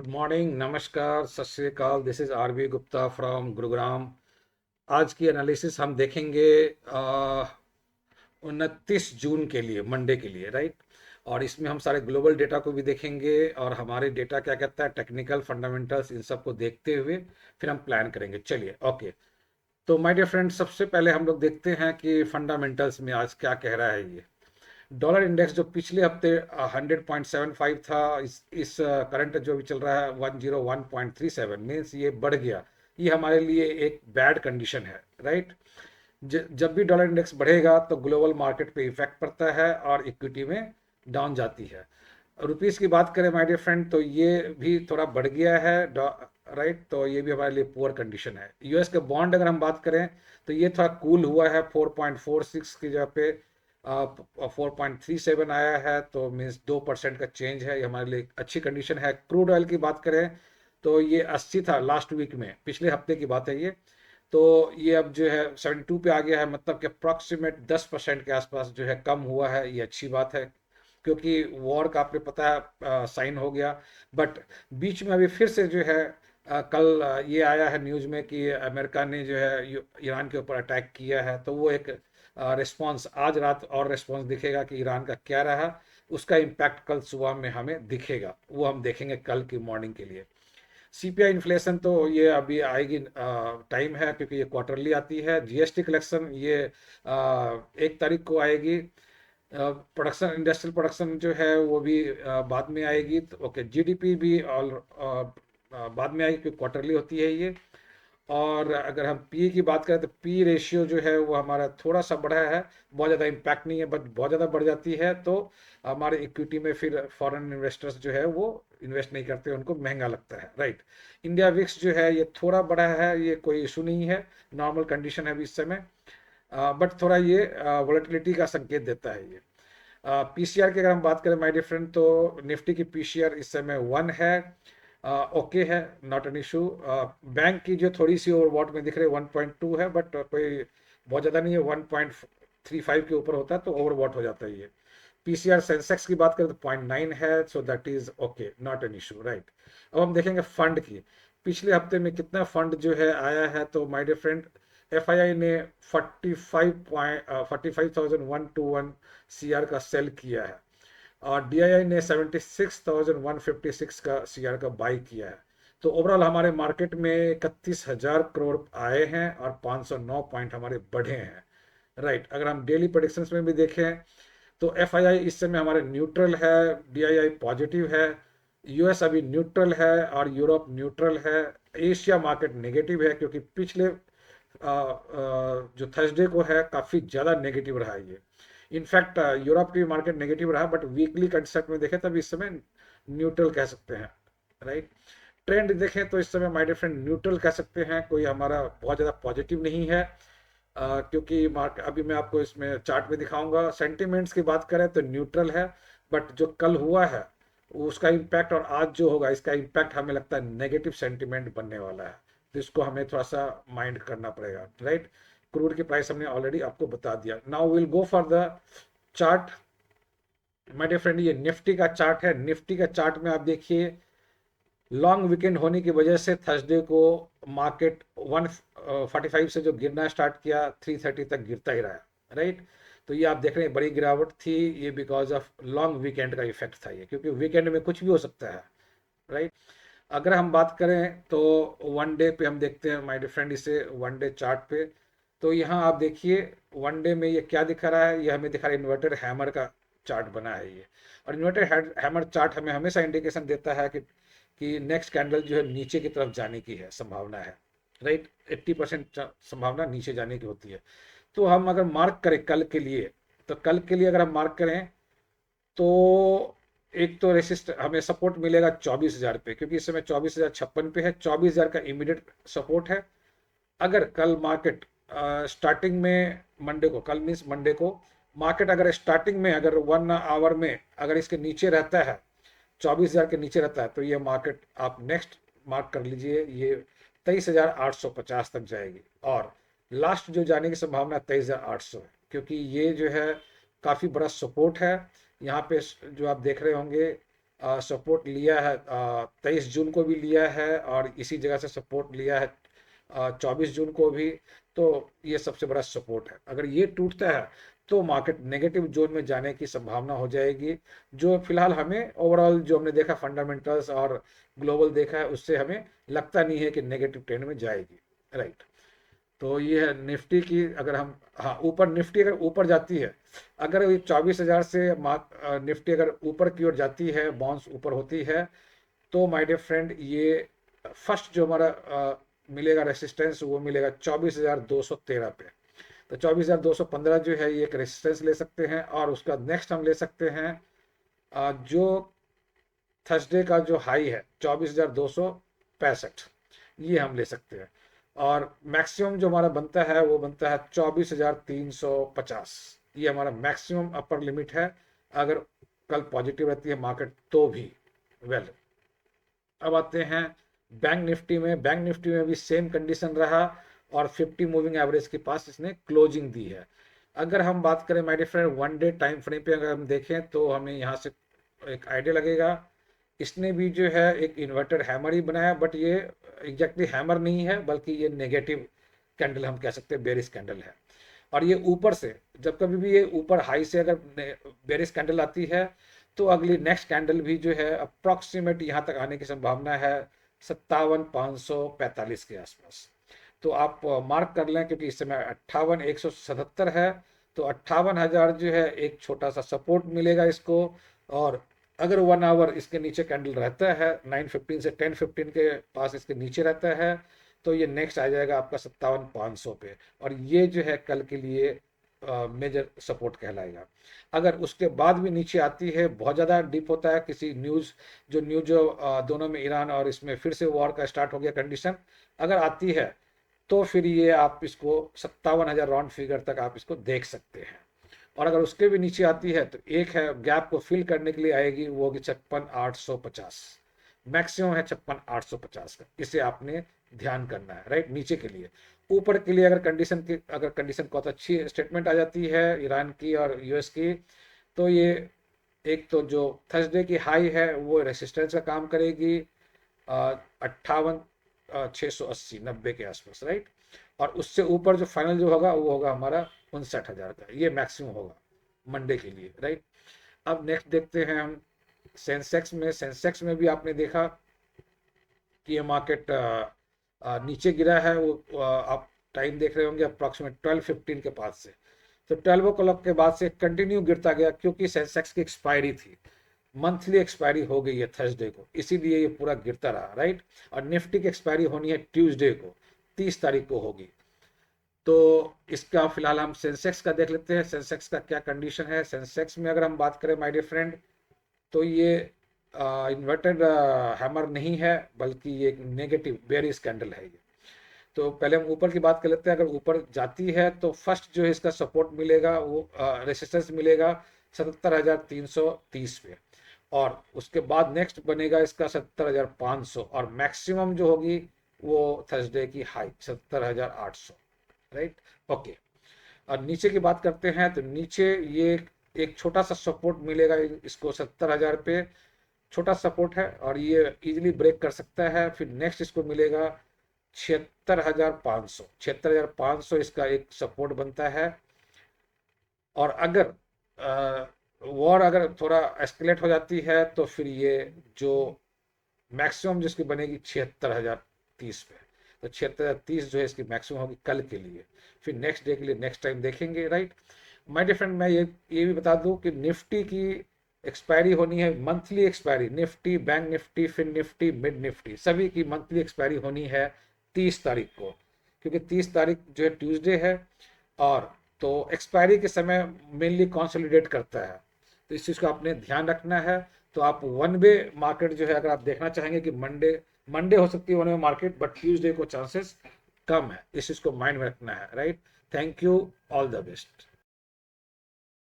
Good morning, नमस्कार, सत श्री अकाल। This is R V Gupta from Gurugram. आज की एनालिसिस हम देखेंगे 29 जून के लिए, मंडे के लिए, राइट। और इसमें हम सारे ग्लोबल डेटा को भी देखेंगे और हमारे डेटा क्या कहता है, टेक्निकल फंडामेंटल्स, इन सब को देखते हुए फिर हम प्लान करेंगे। चलिए, ओके। तो माय डियर फ्रेंड, सबसे पहले हम लोग देखते हैं कि फंडामेंटल्स में आज क्या कह रहा है ये डॉलर इंडेक्स। जो पिछले हफ्ते 100.75 था, इस करंट जो भी चल रहा है 101.37 मीन्स ये बढ़ गया। ये हमारे लिए एक बैड कंडीशन है, राइट। जब भी डॉलर इंडेक्स बढ़ेगा तो ग्लोबल मार्केट पे इफेक्ट पड़ता है और इक्विटी में डाउन जाती है। रुपीस की बात करें माय डियर फ्रेंड, तो ये भी थोड़ा बढ़ गया है, राइट। तो ये भी हमारे लिए पुअर कंडीशन है। यूएस के बॉन्ड अगर हम बात करें तो ये थोड़ा कूल हुआ है, 4.46 की जगह पे 4.37 आया है, तो मीन्स 2% का चेंज है। ये हमारे लिए अच्छी कंडीशन है। क्रूड ऑयल की बात करें तो ये 80 था लास्ट वीक में, पिछले हफ्ते की बात है ये। तो ये अब जो है 72 पे आ गया है, मतलब कि अप्रॉक्सीमेट 10% के आसपास जो है कम हुआ है। ये अच्छी बात है क्योंकि वॉर का आपने पता है साइन हो गया। बट बीच में अभी फिर से जो है कल ये आया है न्यूज़ में कि अमेरिका ने जो है ईरान के ऊपर अटैक किया है। तो वो एक रिस्पांस आज रात और रिस्पांस दिखेगा कि ईरान का क्या रहा। उसका इम्पैक्ट कल सुबह में हमें दिखेगा, वो हम देखेंगे कल की मॉर्निंग के लिए। सीपीआई इन्फ्लेशन तो ये अभी आएगी, टाइम है क्योंकि ये क्वार्टरली आती है। जीएसटी कलेक्शन ये 1 तारीख को आएगी। प्रोडक्शन, इंडस्ट्रियल प्रोडक्शन जो है वो भी बाद में आएगी। तो ओके, जीडीपी भी ऑल बाद में आएगी क्योंकि क्वार्टरली होती है ये। और अगर हम पी की बात करें तो पी रेशियो जो है वो हमारा थोड़ा सा बढ़ा है, बहुत ज़्यादा इम्पैक्ट नहीं है, बट बहुत ज़्यादा बढ़ जाती है तो हमारे इक्विटी में फिर फॉरेन इन्वेस्टर्स जो है वो इन्वेस्ट नहीं करते, उनको महंगा लगता है, राइट। इंडिया विक्स जो है ये थोड़ा बढ़ा है, ये कोई इशू नहीं है, नॉर्मल कंडीशन है अभी इस समय। बट थोड़ा ये वोलेटिलिटी का संकेत देता है ये। पीसीआर की अगर हम बात करें माय डिफरेंट, तो निफ्टी की पीसीआर इस समय 1 है, ओके है, नॉट एन इशू। बैंक की जो थोड़ी सी ओवरबॉट में दिख रही है 1.2 है, बट कोई बहुत ज़्यादा नहीं है। 1.35 के ऊपर होता है तो ओवरबॉट हो जाता है ये। पीसीआर सेंसेक्स की बात करें तो 0.9 है, so that is okay, not an issue, right. अब हम देखेंगे फंड की। पिछले हफ्ते में कितना फंड जो है आया है, तो माय डियर फ्रेंड, एफआईआई ने 45,121 सीआर का सेल किया है और डीआईआई ने 76,156 का सीआर का बाई किया है। तो ओवरऑल हमारे मार्केट में 31,000 करोड़ आए हैं और 509 पॉइंट हमारे बढ़े हैं, राइट। अगर हम डेली प्रोडिक्शंस में भी देखें तो एफआईआई इस समय हमारे न्यूट्रल है, डीआईआई पॉजिटिव है, यूएस अभी न्यूट्रल है और यूरोप न्यूट्रल है। एशिया मार्केट नेगेटिव है क्योंकि पिछले जो थर्सडे को है काफ़ी ज़्यादा नेगेटिव रहा ये। इनफैक्ट यूरोप की मार्केट नेगेटिव रहा, बट वीकली कंसेप्ट में देखें तब इस समय न्यूट्रल कह सकते हैं, राइट। ट्रेंड देखें तो इस समय माय डियर फ्रेंड न्यूट्रल कह सकते हैं, कोई हमारा बहुत ज़्यादा पॉजिटिव नहीं है। क्योंकि मार्केट अभी मैं आपको इसमें चार्ट में दिखाऊंगा। सेंटिमेंट्स की बात करें तो न्यूट्रल है, बट जो कल हुआ है उसका इम्पैक्ट और आज जो होगा इसका इम्पैक्ट हमें लगता है नेगेटिव सेंटिमेंट बनने वाला है। तो इसको हमें थोड़ा सा माइंड करना पड़ेगा, राइट। क्रूड की प्राइस हमने ऑलरेडी आपको बता दिया। Now will go for the chart. My dear friend, ये निफ्टी का चार्ट है। निफ्टी का चार्ट में आप देखिए, लॉन्ग वीकेंड होने की वजह से थर्सडे को मार्केट 145 से जो गिरना स्टार्ट किया 330 तक गिरता ही रहा, राइट। तो ये आप देख रहे हैं बड़ी गिरावट थी, ये बिकॉज ऑफ लॉन्ग वीकेंड का इफेक्ट था ये, क्योंकि वीकेंड में कुछ भी हो सकता है, राइट। अगर हम बात करें तो वन डे पे हम देखते हैं माय डिफरेंड, इसे वन डे चार्ट पे। तो यहाँ आप देखिए वन डे में ये क्या दिखा रहा है, ये हमें दिखा रहा है इन्वर्टेड हैमर का चार्ट बना है ये। और इन्वर्टेड हैमर चार्ट हमें हमेशा इंडिकेशन देता है कि नेक्स्ट कैंडल जो है नीचे की तरफ जाने की है संभावना है, राइट। 80% संभावना नीचे जाने की होती है। तो हम अगर मार्क करें कल के लिए, तो कल के लिए अगर हम मार्क करें तो एक तो रेसिस्ट हमें सपोर्ट मिलेगा 24,000 पे, क्योंकि इस समय 24,056 पे है। 24,000 का इमीडिएट सपोर्ट है। अगर कल मार्केट स्टार्टिंग में मंडे को, कल मीन्स मंडे को मार्केट अगर स्टार्टिंग में अगर 1 आवर में अगर इसके नीचे रहता है, 24,000 के नीचे रहता है, तो ये मार्केट आप नेक्स्ट मार्क कर लीजिए, ये 23,850 तक जाएगी। और लास्ट जो जाने की संभावना 23,800 है, क्योंकि ये जो है काफ़ी बड़ा सपोर्ट है। यहाँ पे जो आप देख रहे होंगे सपोर्ट लिया है, 23 जून को भी लिया है और इसी जगह से सपोर्ट लिया है 24 जून को भी। तो ये सबसे बड़ा सपोर्ट है। अगर ये टूटता है तो मार्केट नेगेटिव जोन में जाने की संभावना हो जाएगी, जो फिलहाल हमें ओवरऑल जो हमने देखा फंडामेंटल्स और ग्लोबल देखा है उससे हमें लगता नहीं है कि नेगेटिव ट्रेंड में जाएगी, राइट। तो ये है निफ्टी की। अगर हम, हाँ, ऊपर निफ्टी अगर ऊपर जाती है, अगर ये 24,000 से निफ्टी अगर ऊपर की ओर जाती है, बाउंस ऊपर होती है, तो माय डियर फ्रेंड ये फर्स्ट जो हमारा मिलेगा रेसिस्टेंस वो मिलेगा 24,213 पे। तो 24,215 जो है ये एक रेसिस्टेंस ले सकते हैं। और उसका नेक्स्ट हम ले सकते हैं जो थर्सडे का जो हाई है 24,265, ये हम ले सकते हैं। और मैक्सिमम जो हमारा बनता है वो बनता है 24,350। ये हमारा मैक्सिमम अपर लिमिट है अगर कल पॉजिटिव रहती है मार्केट तो भी। वेल, अब आते हैं बैंक निफ्टी में। बैंक निफ्टी में भी सेम कंडीशन रहा और 50 मूविंग एवरेज के पास इसने क्लोजिंग दी है। अगर हम बात करें my dear friend one day time frame पे अगर हम देखें तो हमें यहाँ से एक आइडिया लगेगा। इसने भी जो है एक इन्वर्टेड हैमर ही बनाया, बट ये एग्जैक्टली हैमर नहीं है बल्कि ये नेगेटिव कैंडल हम कह सकते हैं, बेरिश कैंडल है। और ये ऊपर से जब कभी भी ये ऊपर हाई से अगर बेरिश कैंडल आती है तो अगली नेक्स्ट कैंडल भी जो है अप्रॉक्सीमेट यहाँ तक आने की संभावना है 57,545 के आसपास। तो आप मार्क कर लें, क्योंकि इस समय 58,177 है। तो 58,000 जो है एक छोटा सा सपोर्ट मिलेगा इसको। और अगर 1 आवर इसके नीचे कैंडल रहता है 9:15 से 10:15 के पास इसके नीचे रहता है तो ये नेक्स्ट आ जाएगा आपका 57,500 पे। और ये जो है कल के लिए मेजर सपोर्ट कहलाएगा। अगर उसके बाद भी नीचे आती है, बहुत ज़्यादा डीप होता है किसी न्यूज़ जो दोनों में ईरान और इसमें फिर से वॉर का स्टार्ट हो गया कंडीशन अगर आती है, तो फिर ये आप इसको 57,000 राउंड फिगर तक आप इसको देख सकते हैं। और अगर उसके भी नीचे आती है तो एक है गैप को फिल करने के लिए आएगी, वो होगी 56,850। मैक्सिमम है 56,850 का, इसे आपने ध्यान करना है, राइट। नीचे के लिए, ऊपर के लिए अगर कंडीशन बहुत अच्छी स्टेटमेंट आ जाती है ईरान की और यूएस की, तो ये एक तो जो थर्सडे की हाई है वो रेसिस्टेंस का काम करेगी 58,680 90 के आसपास, राइट। और उससे ऊपर जो फाइनल जो होगा वो होगा हमारा 59,000 का, ये मैक्सिमम होगा मंडे के लिए, राइट। अब नेक्स्ट देखते हैं हम सेंसेक्स में भी आपने देखा कि ये मार्केट नीचे गिरा है। वो आप टाइम देख रहे होंगे अप्रॉक्सीमेट 12:15 के पास से। तो 12 o'clock के बाद से कंटिन्यू गिरता गया, क्योंकि सेंसेक्स की एक्सपायरी थी, मंथली एक्सपायरी हो गई है थर्सडे को, इसीलिए ये पूरा गिरता रहा, राइट। और निफ्टी की एक्सपायरी होनी है ट्यूसडे को, 30 तारीख को होगी। तो इसका फिलहाल हम सेंसेक्स का देख लेते हैं, सेंसेक्स का क्या कंडीशन है। सेंसेक्स में अगर हम बात करें माय डियर फ्रेंड, तो ये इन्वर्टेड हैमर नहीं है बल्कि ये एक नेगेटिव बेरिश कैंडल है ये। तो पहले हम ऊपर की बात कर लेते हैं। अगर ऊपर जाती है तो फर्स्ट जो है इसका सपोर्ट मिलेगा वो रेसिस्टेंस मिलेगा 77,330 पे। और उसके बाद नेक्स्ट बनेगा इसका 70,500 और मैक्सिमम जो होगी वो थर्सडे की हाई 70,800, राइट। ओके, और नीचे की बात करते हैं तो नीचे ये एक छोटा सा सपोर्ट मिलेगा इसको 70,000 पे, छोटा सपोर्ट है और ये इजीली ब्रेक कर सकता है। फिर नेक्स्ट इसको मिलेगा 76,500 इसका एक सपोर्ट बनता है। और अगर वॉर अगर थोड़ा एस्केलेट हो जाती है तो फिर ये जो मैक्सिमम जिसकी बनेगी 76,030 पे। तो 76,030 जो है इसकी मैक्सिमम होगी कल के लिए। फिर नेक्स्ट डे के लिए नेक्स्ट टाइम देखेंगे, राइट। माय डियर फ्रेंड, मैं ये भी बता दूं कि निफ्टी की एक्सपायरी होनी है, monthly expiry, Nifty, bank Nifty, fin Nifty, mid Nifty, सभी की मंथली एक्सपायरी होनी है 30 तारीख को, क्योंकि 30 तारीख जो है ट्यूसडे है। और तो एक्सपायरी के समय मेनली कंसोलिडेट करता है, तो इस चीज़ को आपने ध्यान रखना है। तो आप वन वे मार्केट जो है अगर आप देखना चाहेंगे कि मंडे मंडे हो सकती है one way market, but Tuesday को चांसेस कम है, इस चीज़ को माइंड में रखना है, right. Thank you, all the best.